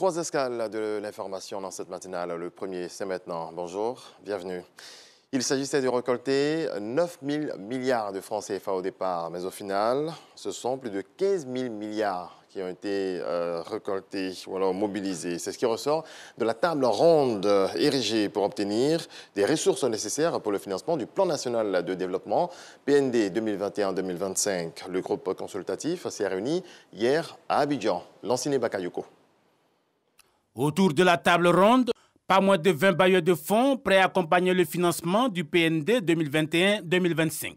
Trois escales de l'information dans cette matinale. Le premier, c'est maintenant. Bonjour, bienvenue. Il s'agissait de récolter 9 000 milliards de francs CFA au départ, mais au final, ce sont plus de 15 000 milliards qui ont été récoltés ou alors mobilisés. C'est ce qui ressort de la table ronde érigée pour obtenir des ressources nécessaires pour le financement du Plan national de développement PND 2021-2025. Le groupe consultatif s'est réuni hier à Abidjan. Lanciné Bakayoko. Autour de la table ronde, pas moins de 20 bailleurs de fonds prêts à accompagner le financement du PND 2021-2025.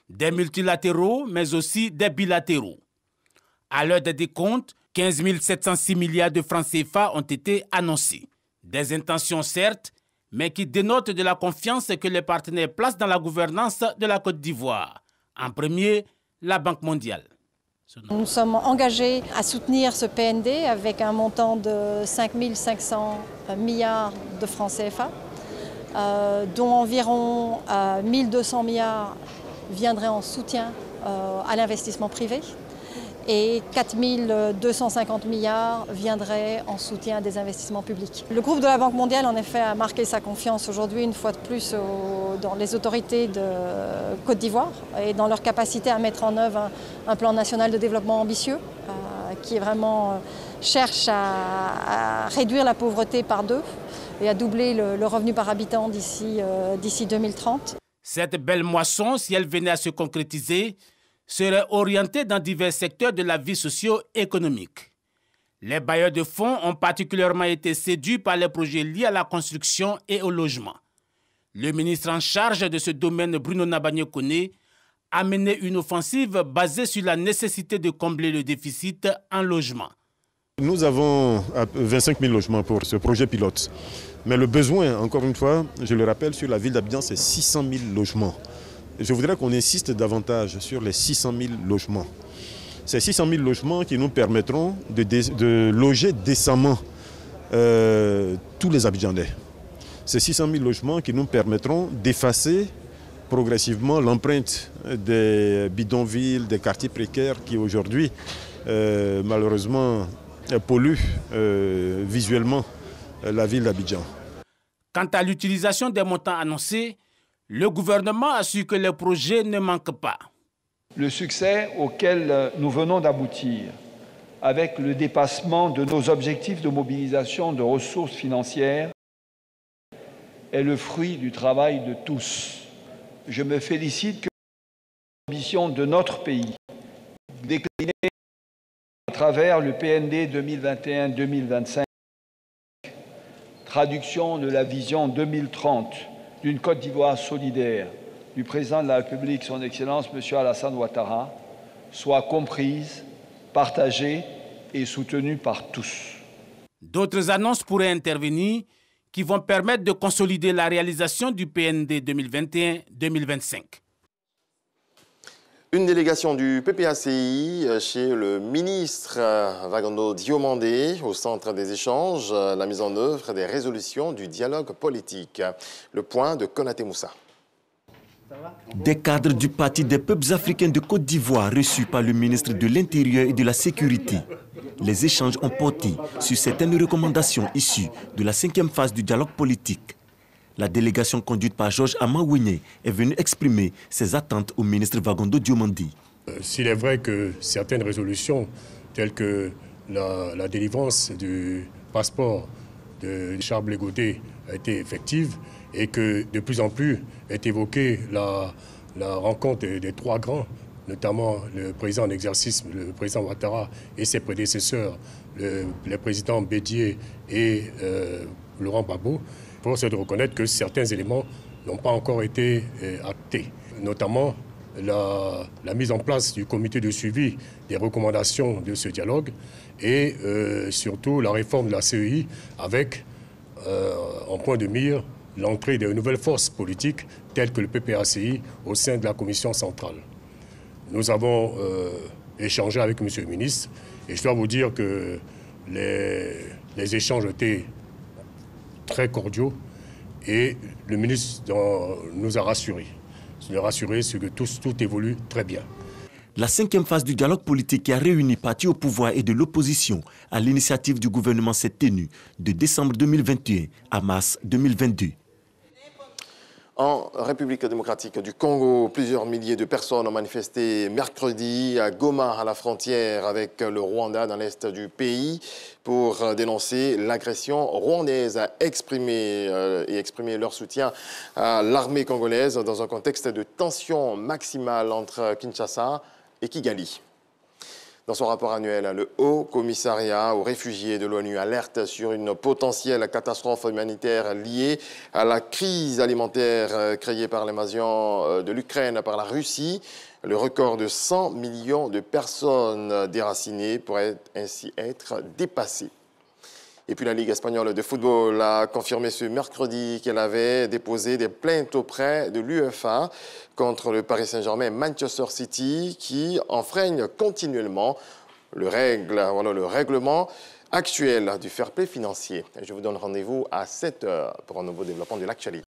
Des multilatéraux, mais aussi des bilatéraux. À l'heure des décomptes, 15 706 milliards de francs CFA ont été annoncés. Des intentions certes, mais qui dénotent de la confiance que les partenaires placent dans la gouvernance de la Côte d'Ivoire. En premier, la Banque mondiale. Nous sommes engagés à soutenir ce PND avec un montant de 5 500 milliards de francs CFA, dont environ 1 200 milliards viendraient en soutien à l'investissement privé et 4 250 milliards viendraient en soutien des investissements publics. Le groupe de la Banque mondiale, en effet, a marqué sa confiance aujourd'hui une fois de plus dans les autorités de Côte d'Ivoire et dans leur capacité à mettre en œuvre un plan national de développement ambitieux qui vraiment cherche à réduire la pauvreté par 2 et à doubler le revenu par habitant d'ici 2030. Cette belle moisson, si elle venait à se concrétiser, serait orientée dans divers secteurs de la vie socio-économique. Les bailleurs de fonds ont particulièrement été séduits par les projets liés à la construction et au logement. Le ministre en charge de ce domaine, Bruno Nabagné-Koné, a mené une offensive basée sur la nécessité de combler le déficit en logement. Nous avons 25 000 logements pour ce projet pilote. Mais le besoin, encore une fois, je le rappelle, sur la ville d'Abidjan, c'est 600 000 logements. Je voudrais qu'on insiste davantage sur les 600 000 logements. Ces 600 000 logements qui nous permettront de loger décemment tous les Abidjanais. Ces 600 000 logements qui nous permettront d'effacer progressivement l'empreinte des bidonvilles, des quartiers précaires qui aujourd'hui, malheureusement, polluent visuellement la ville d'Abidjan. Quant à l'utilisation des montants annoncés, le gouvernement assure que les projets ne manquent pas. Le succès auquel nous venons d'aboutir, avec le dépassement de nos objectifs de mobilisation de ressources financières, est le fruit du travail de tous. Je me félicite que l'ambition de notre pays, déclinée à travers le PND 2021-2025, traduction de la vision 2030 d'une Côte d'Ivoire solidaire du président de la République, son Excellence M. Alassane Ouattara, soit comprise, partagée et soutenue par tous. D'autres annonces pourraient intervenir qui vont permettre de consolider la réalisation du PND 2021-2025. Une délégation du PPACI chez le ministre Vagondo Diomandé au centre des échanges, la mise en œuvre des résolutions du dialogue politique. Le point de Konaté Moussa. Des cadres du Parti des peuples africains de Côte d'Ivoire reçus par le ministre de l'Intérieur et de la Sécurité. Les échanges ont porté sur certaines recommandations issues de la 5e phase du dialogue politique. La délégation conduite par Georges Amawéné est venue exprimer ses attentes au ministre Vagondo Diomandé. S'il est vrai que certaines résolutions, telles que la délivrance du passeport de Charles Blé Godé a été effective et que de plus en plus est évoquée la rencontre des trois grands, notamment le président en exercice, le président Ouattara et ses prédécesseurs, le président Bédié et Laurent Gbagbo, force est de reconnaître que certains éléments n'ont pas encore été actés, notamment la mise en place du comité de suivi des recommandations de ce dialogue et surtout la réforme de la CEI avec en point de mire l'entrée de nouvelles forces politiques telles que le PPACI au sein de la commission centrale. Nous avons échangé avec M. le ministre et je dois vous dire que les échanges étaient très cordiaux et le ministre nous a rassurés. Il nous a rassurés sur que tout évolue très bien. La 5e phase du dialogue politique qui a réuni partis au pouvoir et de l'opposition à l'initiative du gouvernement s'est tenue de décembre 2021 à mars 2022. En République démocratique du Congo, plusieurs milliers de personnes ont manifesté mercredi à Goma, à la frontière avec le Rwanda, dans l'est du pays, pour dénoncer l'agression rwandaise, à exprimer leur soutien à l'armée congolaise dans un contexte de tension maximale entre Kinshasa et Kigali. Dans son rapport annuel, le Haut Commissariat aux réfugiés de l'ONU alerte sur une potentielle catastrophe humanitaire liée à la crise alimentaire créée par l'invasion de l'Ukraine par la Russie. Le record de 100 millions de personnes déracinées pourrait ainsi être dépassé. Et puis la Ligue espagnole de football a confirmé ce mercredi qu'elle avait déposé des plaintes auprès de l'UEFA contre le Paris Saint-Germain et Manchester City qui enfreignent continuellement le règlement actuel du fair play financier. Et je vous donne rendez-vous à 7 h pour un nouveau développement de l'actualité.